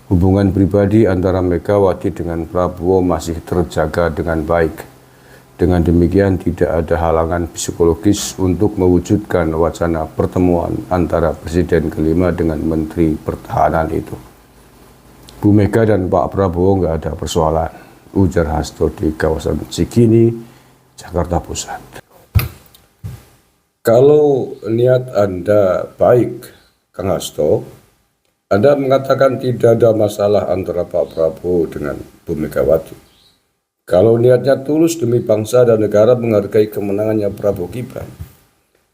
Hubungan pribadi antara Megawati dengan Prabowo masih terjaga dengan baik. Dengan demikian tidak ada halangan psikologis untuk mewujudkan wacana pertemuan antara Presiden kelima dengan Menteri Pertahanan itu. Bu Mega dan Pak Prabowo nggak ada persoalan, ujar Hasto di kawasan Cikini, Jakarta Pusat. Kalau niat Anda baik, Kang Hasto, Anda mengatakan tidak ada masalah antara Pak Prabowo dengan Bu Megawati. Kalau niatnya tulus demi bangsa dan negara menghargai kemenangannya Prabowo Gibran,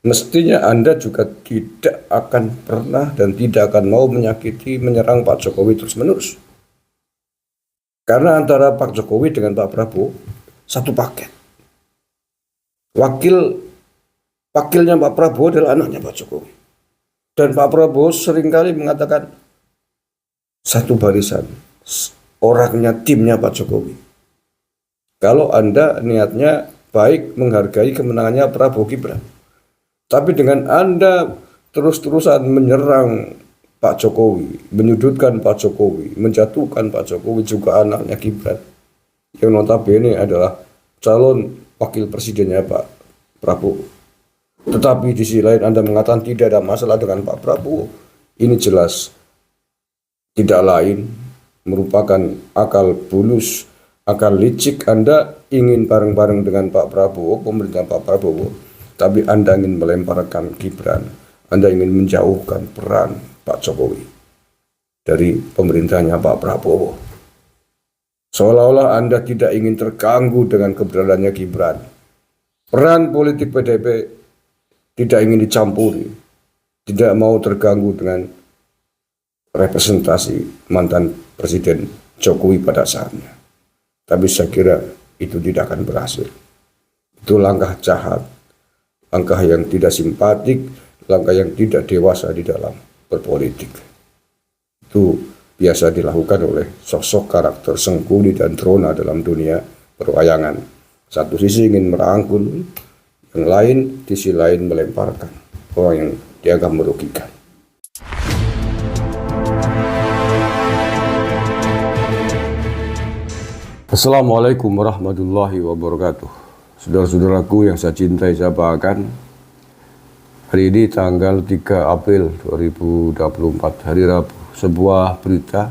mestinya Anda juga tidak akan pernah dan tidak akan mau menyakiti, menyerang Pak Jokowi terus-menerus. Karena antara Pak Jokowi dengan Pak Prabowo satu paket. Wakilnya Pak Prabowo adalah anaknya Pak Jokowi. Dan Pak Prabowo seringkali mengatakan satu barisan, orangnya, timnya Pak Jokowi. Kalau Anda niatnya baik menghargai kemenangannya Prabowo Gibran, tapi dengan Anda terus-terusan menyerang Pak Jokowi, menyudutkan Pak Jokowi, menjatuhkan Pak Jokowi juga anaknya Gibran, yang notabene adalah calon wakil presidennya Pak Prabowo. Tetapi di sisi lain Anda mengatakan tidak ada masalah dengan Pak Prabowo. Ini jelas tidak lain merupakan akal bulus, akal licik Anda ingin bareng-bareng dengan Pak Prabowo, pemerintah Pak Prabowo, tapi Anda ingin melemparkan Gibran, Anda ingin menjauhkan peran Pak Jokowi dari pemerintahnya Pak Prabowo. Seolah-olah Anda tidak ingin terganggu dengan keberadaannya Gibran. Peran politik PDIP tidak ingin dicampuri, tidak mau terganggu dengan representasi mantan Presiden Jokowi pada saatnya. Tapi saya kira itu tidak akan berhasil. Itu langkah jahat, langkah yang tidak simpatik, langkah yang tidak dewasa di dalam berpolitik. Itu biasa dilakukan oleh sosok karakter sengkuni dan trona dalam dunia perwayangan. Satu sisi ingin merangkul, yang lain di sisi lain melemparkan orang yang dianggap merugikan. Assalamualaikum warahmatullahi wabarakatuh. Saudara-saudaraku yang saya cintai, saya banggakan, hari ini tanggal 3 April 2024, hari Rabu, sebuah berita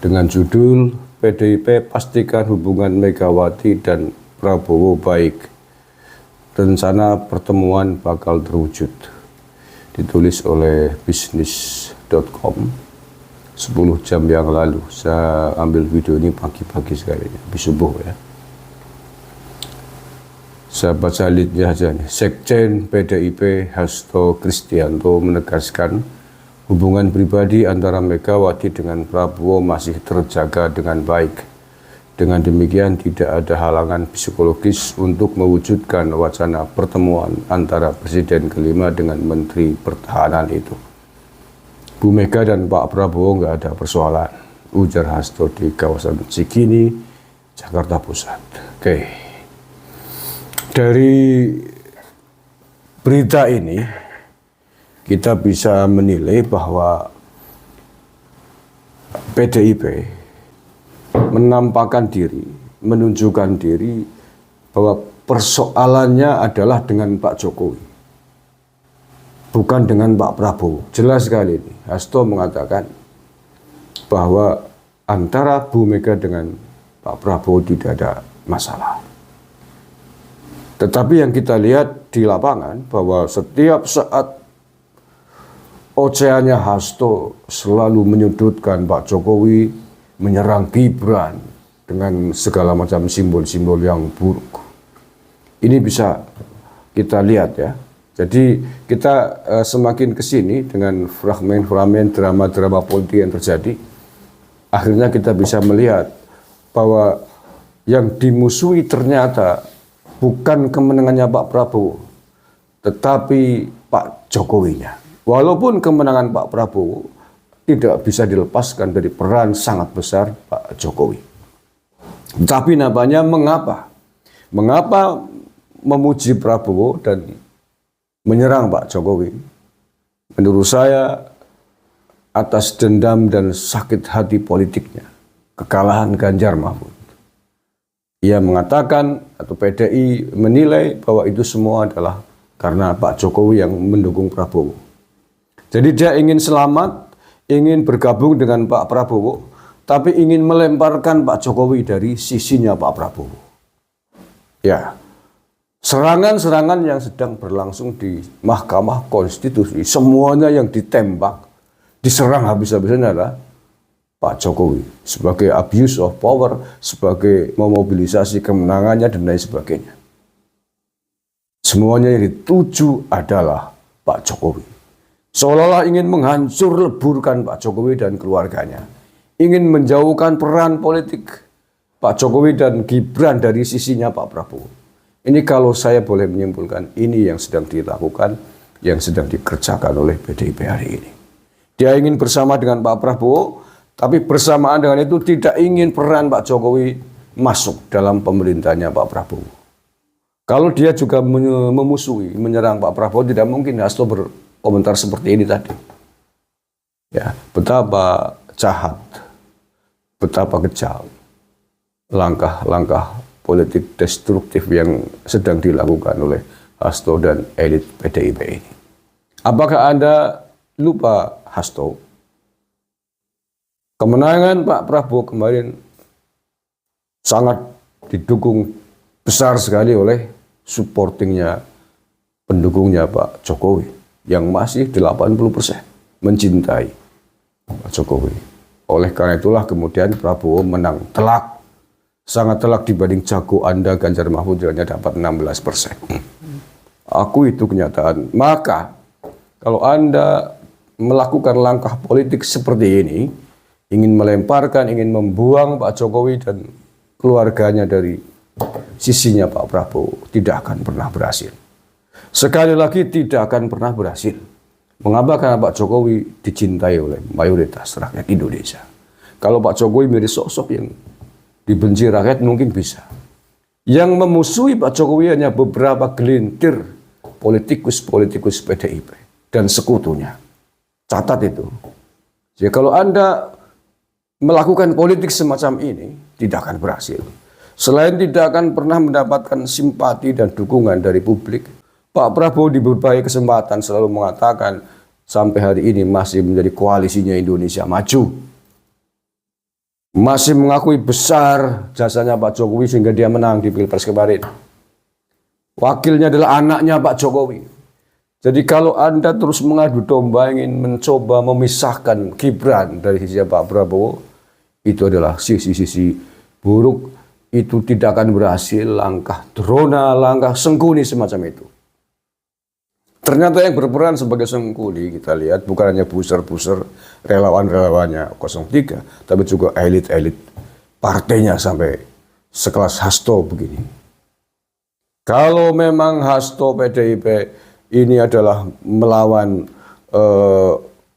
dengan judul PDIP pastikan hubungan Megawati dan Prabowo baik. Rencana pertemuan bakal terwujud. Ditulis oleh bisnis.com. 10 jam yang lalu saya ambil video ini pagi-pagi sekali, habis subuh ya. Saya baca leadnya aja nih. Sekjen PDIP Hasto Kristianto menegaskan hubungan pribadi antara Megawati dengan Prabowo masih terjaga dengan baik. Dengan demikian tidak ada halangan psikologis untuk mewujudkan wacana pertemuan antara Presiden kelima dengan Menteri Pertahanan itu. Bu Mega dan Pak Prabowo nggak ada persoalan, ujar Hasto di kawasan Cikini, Jakarta Pusat. Oke. Dari berita ini kita bisa menilai bahwa PDIP menampakkan diri, menunjukkan diri bahwa persoalannya adalah dengan Pak Jokowi, bukan dengan Pak Prabowo. Jelas sekali ini, Hasto mengatakan bahwa antara Bu Mega dengan Pak Prabowo tidak ada masalah. Tetapi yang kita lihat di lapangan bahwa setiap saat ocehannya Hasto selalu menyudutkan Pak Jokowi, menyerang Gibran dengan segala macam simbol-simbol yang buruk. Ini bisa kita lihat ya. Jadi kita semakin kesini dengan fragmen-fragmen drama-drama politik yang terjadi, akhirnya kita bisa melihat bahwa yang dimusuhi ternyata bukan kemenangannya Pak Prabowo, tetapi Pak Jokowinya. Walaupun kemenangan Pak Prabowo tidak bisa dilepaskan dari peran sangat besar Pak Jokowi. Tapi nampaknya mengapa? Mengapa memuji Prabowo dan menyerang Pak Jokowi? Menurut saya atas dendam dan sakit hati politiknya, kekalahan Ganjar Mahfud. Ia mengatakan atau PDI menilai bahwa itu semua adalah karena Pak Jokowi yang mendukung Prabowo. Jadi dia ingin selamat, ingin bergabung dengan Pak Prabowo, tapi ingin melemparkan Pak Jokowi dari sisinya Pak Prabowo. Ya, serangan-serangan yang sedang berlangsung di Mahkamah Konstitusi, semuanya yang ditembak, diserang habis-habisan adalah Pak Jokowi sebagai abuse of power, sebagai memobilisasi kemenangannya dan lain sebagainya. Semuanya yang dituju adalah Pak Jokowi. Seolah-olah ingin menghancur leburkan Pak Jokowi dan keluarganya. Ingin menjauhkan peran politik Pak Jokowi dan Gibran dari sisinya Pak Prabowo. Ini kalau saya boleh menyimpulkan, ini yang sedang dilakukan, yang sedang dikerjakan oleh PDIP hari ini. Dia ingin bersama dengan Pak Prabowo, tapi bersamaan dengan itu tidak ingin peran Pak Jokowi masuk dalam pemerintahnya Pak Prabowo. Kalau dia juga memusuhi, menyerang Pak Prabowo, tidak mungkin Hasto berkomentar seperti ini tadi. Ya, betapa jahat, betapa kejam langkah-langkah politik destruktif yang sedang dilakukan oleh Hasto dan elit PDIP ini. Apakah Anda lupa Hasto? Kemenangan Pak Prabowo kemarin sangat didukung besar sekali oleh supportingnya, pendukungnya Pak Jokowi yang masih 80% mencintai Pak Jokowi. Oleh karena itulah kemudian Prabowo menang telak, sangat telak dibanding jago Anda Ganjar Mahfud hanya dapat 16%. Aku itu kenyataan. Maka kalau Anda melakukan langkah politik seperti ini, ingin melemparkan, ingin membuang Pak Jokowi dan keluarganya dari sisinya Pak Prabowo, tidak akan pernah berhasil. Sekali lagi tidak akan pernah berhasil. Mengapa? Karena Pak Jokowi dicintai oleh mayoritas rakyat Indonesia. Kalau Pak Jokowi menjadi sosok yang dibenci rakyat mungkin bisa. Yang memusuhi Pak Jokowi hanya beberapa gelintir politikus-politikus PDIP dan sekutunya. Catat itu. Jadi kalau Anda melakukan politik semacam ini, tidak akan berhasil. Selain tidak akan pernah mendapatkan simpati dan dukungan dari publik, Pak Prabowo di berbagai kesempatan selalu mengatakan sampai hari ini masih menjadi koalisinya Indonesia Maju. Masih mengakui besar jasanya Pak Jokowi sehingga dia menang di Pilpres kemarin. Wakilnya adalah anaknya Pak Jokowi. Jadi kalau Anda terus mengadu domba ingin mencoba memisahkan Gibran dari sisi Pak Prabowo, itu adalah sisi-sisi buruk, itu tidak akan berhasil, langkah drona, langkah sengkuni semacam itu. Ternyata yang berperan sebagai sengkuni kita lihat bukan hanya buser-buser relawan-relawannya 03, tapi juga elit-elit partainya sampai sekelas Hasto begini. Kalau memang Hasto PDIP ini adalah melawan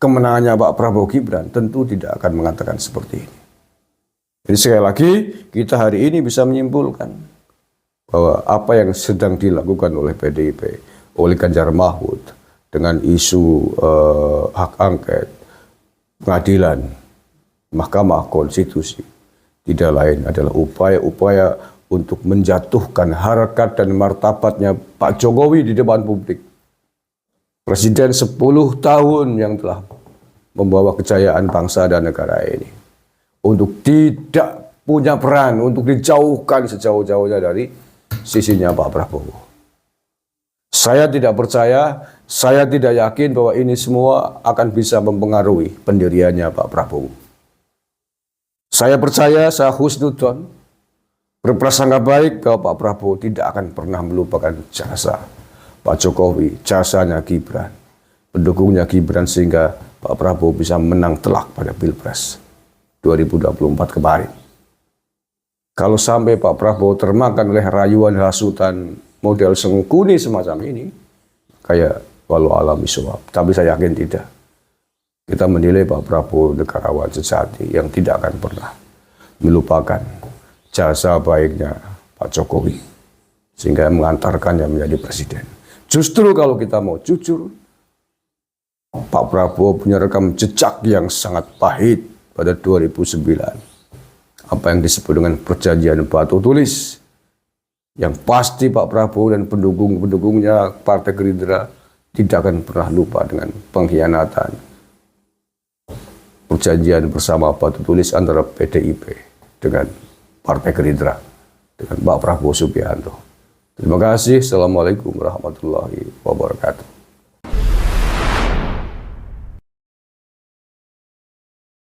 kemenangannya Pak Prabowo Gibran, tentu tidak akan mengatakan seperti ini. Jadi sekali lagi kita hari ini bisa menyimpulkan bahwa apa yang sedang dilakukan oleh PDIP, oleh Ganjar Mahfud dengan isu hak angket, pengadilan, Mahkamah Konstitusi, tidak lain adalah upaya-upaya untuk menjatuhkan harkat dan martabatnya Pak Jokowi di depan publik. Presiden 10 tahun yang telah membawa kejayaan bangsa dan negara ini. Untuk tidak punya peran, untuk dijauhkan sejauh-jauhnya dari sisinya Pak Prabowo. Saya tidak percaya, saya tidak yakin bahwa ini semua akan bisa mempengaruhi pendiriannya Pak Prabowo. Saya percaya, saya husnudon, berprasangka baik bahwa Pak Prabowo tidak akan pernah melupakan jasa Pak Jokowi, jasanya Gibran, pendukungnya Gibran sehingga Pak Prabowo bisa menang telak pada Pilpres 2024 kemarin. Kalau sampai Pak Prabowo termakan oleh rayuan hasutan model sengkuni semacam ini, kayak walau alam bisawab. Tapi saya yakin tidak. Kita menilai Pak Prabowo negarawan sejati yang tidak akan pernah melupakan jasa baiknya Pak Jokowi sehingga mengantarkannya menjadi presiden. Justru kalau kita mau jujur, Pak Prabowo punya rekam jejak yang sangat pahit pada 2009. Apa yang disebut dengan perjanjian batu tulis. Yang pasti Pak Prabowo dan pendukung-pendukungnya Partai Gerindra tidak akan pernah lupa dengan pengkhianatan perjanjian bersama batu tulis antara PDIP dengan Partai Gerindra, dengan Pak Prabowo Subianto. Terima kasih. Assalamualaikum warahmatullahi wabarakatuh.